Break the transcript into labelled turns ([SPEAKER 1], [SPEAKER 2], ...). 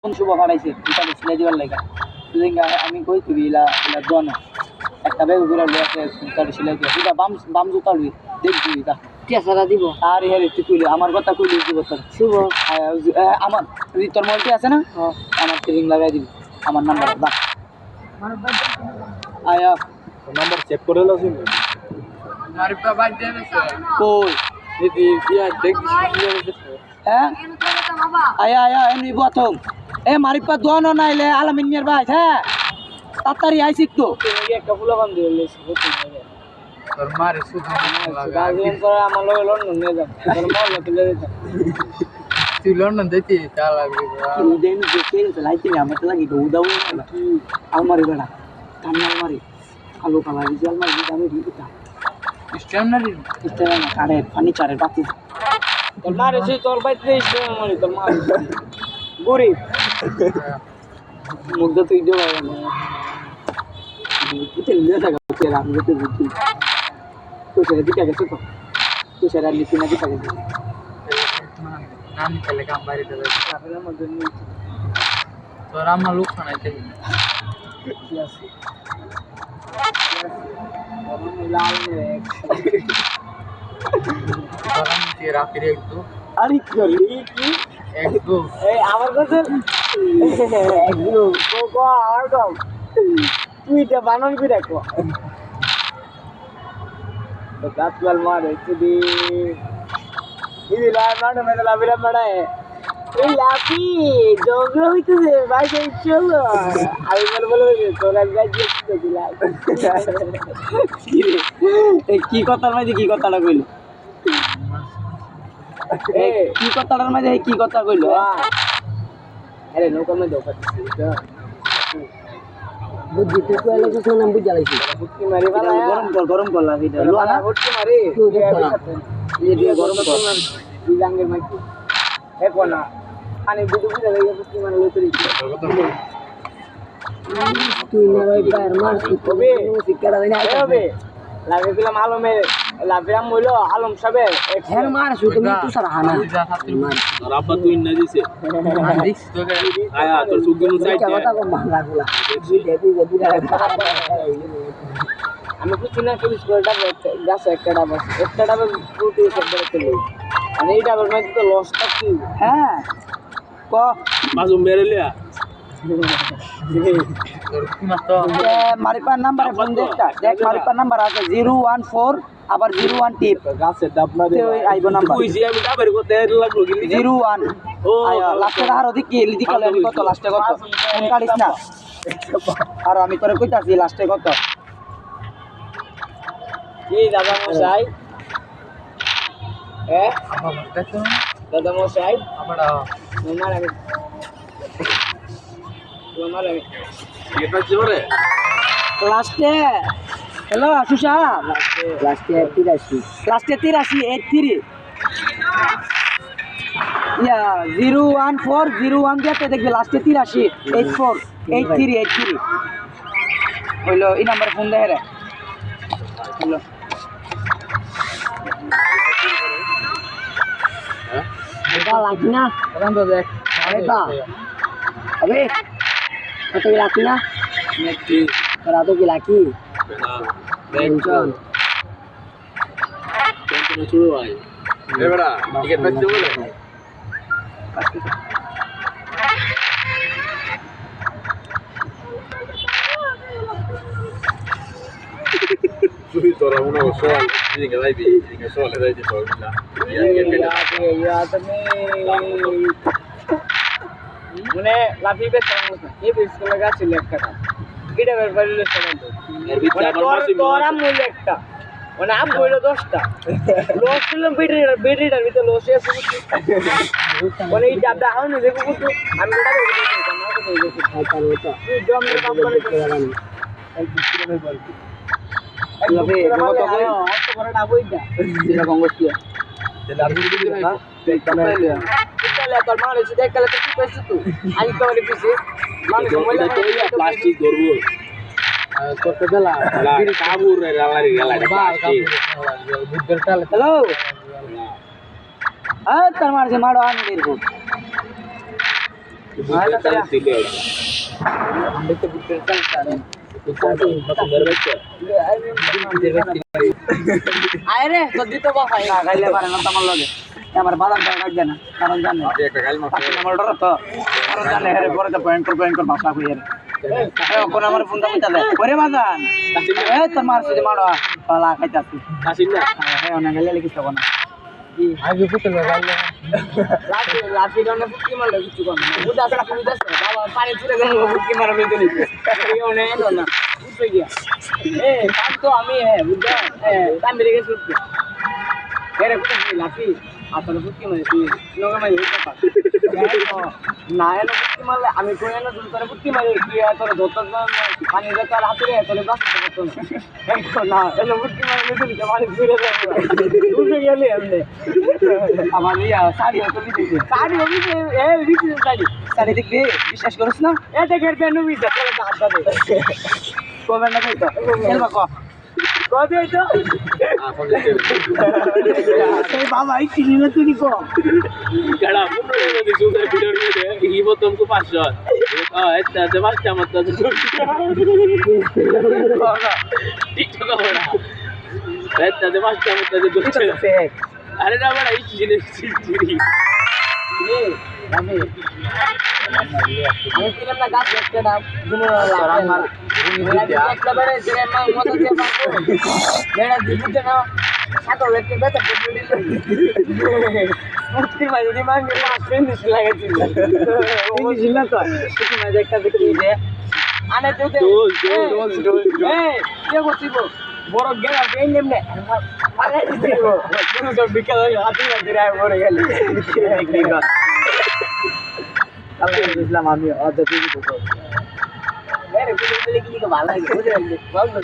[SPEAKER 1] শুভ হারাইছে এটা ছিলে দিবার লাগা আমি কই তুই ইলা ইলা দোয়া না একটা বেগ ঘুরা লইছে তার ছিলে দিয়া এটা বাম বাম জুতা লই দেখবি এটা
[SPEAKER 2] টিয়াসারা দিব
[SPEAKER 1] আর হেরে তুই কইলি আমার কথা কইলি দিব তোর
[SPEAKER 2] শুভ
[SPEAKER 1] আমার তোর মোবাইলটি আছে না আমার রিং লাগাই দিবি আমার নাম্বার দা আয়া
[SPEAKER 3] নাম্বার চেক করে লছিস
[SPEAKER 2] মারিপা বাদ দেবে
[SPEAKER 1] কই
[SPEAKER 2] দিদি দিয়া দেখি
[SPEAKER 1] হ্যাঁ আয়া আয়া এমনি প্রথম এ মারিপা দোয়া না নাইলে আলামিন মিয়ার ভাই হ্যাঁ তাড়াতাড়ি আইছি তো
[SPEAKER 2] তুমি একটা ফুলা বান দিয়ে লেছি তোর মারে সুধা গার্ডিয়ান করে আমার লগে লন্ডন নিয়ে যাও তোর মল না তুলে দিতা তুই লন্ডন দিতে তা লাগবে
[SPEAKER 1] কি দেন যে কেন লাইতে আমার তো লাগি দৌড়াও না কি আমারে বেড়া কান্না আমারে আলো কালা রিজাল মার দিতে আমি দিতা
[SPEAKER 2] স্ট্যান্ডারি
[SPEAKER 1] ইস্তেরা না কারে ফার্নিচারের বাতি
[SPEAKER 2] তোর মারে সে তোর বাইতে স্ট্যান্ডারি তোর মারে গরিব
[SPEAKER 1] মুগ্ধ তুই দেওয়া না কিতে লিয়ে থাকা কেন আমি তো বুঝি তো সেটা দিতে গেছে তো সেটা লিখি না দিতে গেছে
[SPEAKER 2] নাম খেলে কাম বাইরে দেবে আপনার মধ্যে তোর আমার লোক খানাইতে কি আছে লাল এক গরম দিয়ে রাখি একটু
[SPEAKER 1] আরে করি কি
[SPEAKER 2] একটু
[SPEAKER 1] এই আমার কাছে একদম কো আর কম তুই এটা বানান কি দেখো তো কাতলাল মারে তুই ইলা না মেরে লাভিলা মারায় এই লাফি জগড়া হইতেছে ভাই চলো আমি বলে তোর এক গাছ দিয়ে দিলাম এই কি কথার মাঝে কি কথাটা কইলো কি কথাটার মাঝে কি কথা কইলো আরে নৌকা মে ধোকা দিছিস বুদ্ধি তুই কইলে কিছু নাম বুঝা লাইছি বুদ্ধি মারি বালা গরম কর লাভি দে লোনা বুদ্ধি মারি এই দিয়ে গরম কর এই জাঙ্গের মাইকি এ কোনা পানি বুদ্ধি বুঝা লাগে বুদ্ধি মারি লইতে তুই না ওই পার মার হবে শিকারা দেনা হবে লাগে দিলাম আলমের লাভিরাম হইলো আলম সাহেব হ্যাঁ মার শুধু তুমি সারা হানা
[SPEAKER 3] আর আব্বা তুই না দিছে
[SPEAKER 2] দিস তোকে
[SPEAKER 3] আয়া তোর সুগুলো চাইতে
[SPEAKER 1] কথা কম ভাঙা গুলা আমি কিছু না চল্লিশ করে ডাব গাছ একটা ডাব আছে একটা ডাবে প্রতি শব্দ চলে মানে এই ডাবের মধ্যে তো লসটা কি হ্যাঁ ক
[SPEAKER 3] মাঝু মেরে লিয়া
[SPEAKER 2] তোর কি মাত্র
[SPEAKER 1] মারিপার নাম্বার ফোন দেখ মারিপার নাম্বার আছে 014 আবার 01 টিপ
[SPEAKER 3] গাছের ডাব না দে
[SPEAKER 1] আইবো নাম্বার
[SPEAKER 3] কইছি আমি ডাবের কত লাগলো কি
[SPEAKER 1] 01
[SPEAKER 3] ও
[SPEAKER 1] লাস্টে আর ওদিক কি লিদি কল আমি কত লাস্টে কত ফোন কাটিস না আর আমি তোরে কইতাছি লাস্টে কত কি দাদা মশাই দাদা মশাই
[SPEAKER 2] আমরা
[SPEAKER 3] এটা জোরে
[SPEAKER 1] লাস্টে হ্যালো সুশা লাস্টে 83 83 ইয়া 014 যেতে দেখবে লাস্টে 83 84 83 হইলো এই নাম্বার ফোন দেয় রে হ্যালো এটা লাগি না
[SPEAKER 2] রাম তো দেখ
[SPEAKER 1] আরে বা अबे কত কি লাকি না
[SPEAKER 3] নেকি
[SPEAKER 1] তোরা তো কি লাকি
[SPEAKER 3] না
[SPEAKER 1] টেনশন
[SPEAKER 3] টেনশন শুরু হয় এ বড়া টিকেট পাইতে বলে তুই তোরা মনে হয় সোয়াল দিকে যাইবি দিকে সোয়ালে যাইতে পারবি না
[SPEAKER 1] মানে লাফি বেশ এই বিস্কুট লাগা ছিল একটা এটা বের পাইলে সমান তো
[SPEAKER 3] এর ভিতরে আবার মাসি
[SPEAKER 1] তোরা মূল একটা মানে আম কইলো 10টা লস ছিল বেটিটার ভিতরে লস আছে মানে এই ডাবটা হাও না দেখো কত আমি এটা বলতে না তো বলতে খাইতার হতো তুই জম কাম করে গেলাম এই বিস্কুটের বলতি লাফি কত কই অত বড় ডাবইটা এটা কংগ্রেস কি
[SPEAKER 3] লাভি দিবি না
[SPEAKER 1] তাহলে তোর মানে যদি একলা তুই কইছিস তুই আমি তো বলে দিছি মানুষ মইলা
[SPEAKER 3] প্লাস্টিক ধরবো
[SPEAKER 2] করতে দিলা
[SPEAKER 3] কাবুর রে লালারি লালারি প্লাস্টিক
[SPEAKER 2] বুদ্ধের তালে
[SPEAKER 1] হ্যালো তার মারছে মারো আন দিরবো
[SPEAKER 2] দেখতে বুঝতে চাই
[SPEAKER 1] আয় রে তোর দিতে ভাই না গাইলে পারে না তোমার লগে আমার বাদাম টাকা রাখবে না কারণ জানে
[SPEAKER 3] একটা গাল মারতে
[SPEAKER 1] আমার ডর তো কারণ জানে আরে পরে তো ভয়ঙ্কর ভাষা কই আরে কোন আমার ফোন দাও তাহলে ওরে বাজান এ তোমার সাথে মারো পালা খাইতাছি
[SPEAKER 3] আসিন না
[SPEAKER 1] হ্যাঁ অনেক গাইলে লিখিস তো না
[SPEAKER 2] আগে ফুটে গাইলে
[SPEAKER 1] লাঠি ডনে ফুটকি মারলে কিছু কম না বুঝা আছে বুঝা আছে বাবা পানি ছুড়ে গেল ফুটকি মারা লইতে নিছে এই অনেক এলো না উঠে গিয়া এ কাজ তো আমি বুঝা টাইম বেরিয়ে গেছে উঠতে এরে কোথায় লাঠি আসলে ফুটকি মারে তুই নগা মারি হইতে পার না এলো ফুটকি মারলে আমি কই এলো তুমি তোর ফুটকি মারি তুই তোর ধরতে পানি দিতে আর হাতে রে তোর বাঁচতে পারতো না এলো ফুটকি মারে লইতে নিছে পানি ছুড়ে যাবে উঠে গেলে এমনি আমার ইয়া শাড়ি তো দিতে শাড়ি দিতে দিতে শাড়ি দেখবি বিশ্বাস করিস না এটা গের পেনু বিটা চলে হাত দে কবে না কইতো এলবা কো কবে হইতো সেই বাবা এই চিনি না তুই কো
[SPEAKER 3] গড়া পুরো নদী সুন্দর ভিডিও নিয়ে এই বোতম কো 500 এটা যে বাচ্চা মত তো টিকটক বড়া এটা যে বাচ্চা মত তো দুচ্ছে আরে না বড়া এই জিনিস চিড়ি
[SPEAKER 1] আমি কিলাম না গাছ দেখতে না আমার একটা বেড়ে যে মা মত দিয়ে পাবো বেড়া দিতে না সাত লেটে বেটা মুক্তি মাঝে মাঙ্গে পাঁচ মিনিট লাগাইছিল ছিল না তো মুক্তি মাঝে একটা দেখি যে আনে তো এই কে করছিস বড় গেলা পেন নেমনে আরে দিছিস তুমি তো বিকাল হাতে দিরাই পড়ে গেলি আল্লাহ ইসলাম আমি অর্ধ দিবি তো মেরে বলে কি ভালো লাগে বুঝলি বল বল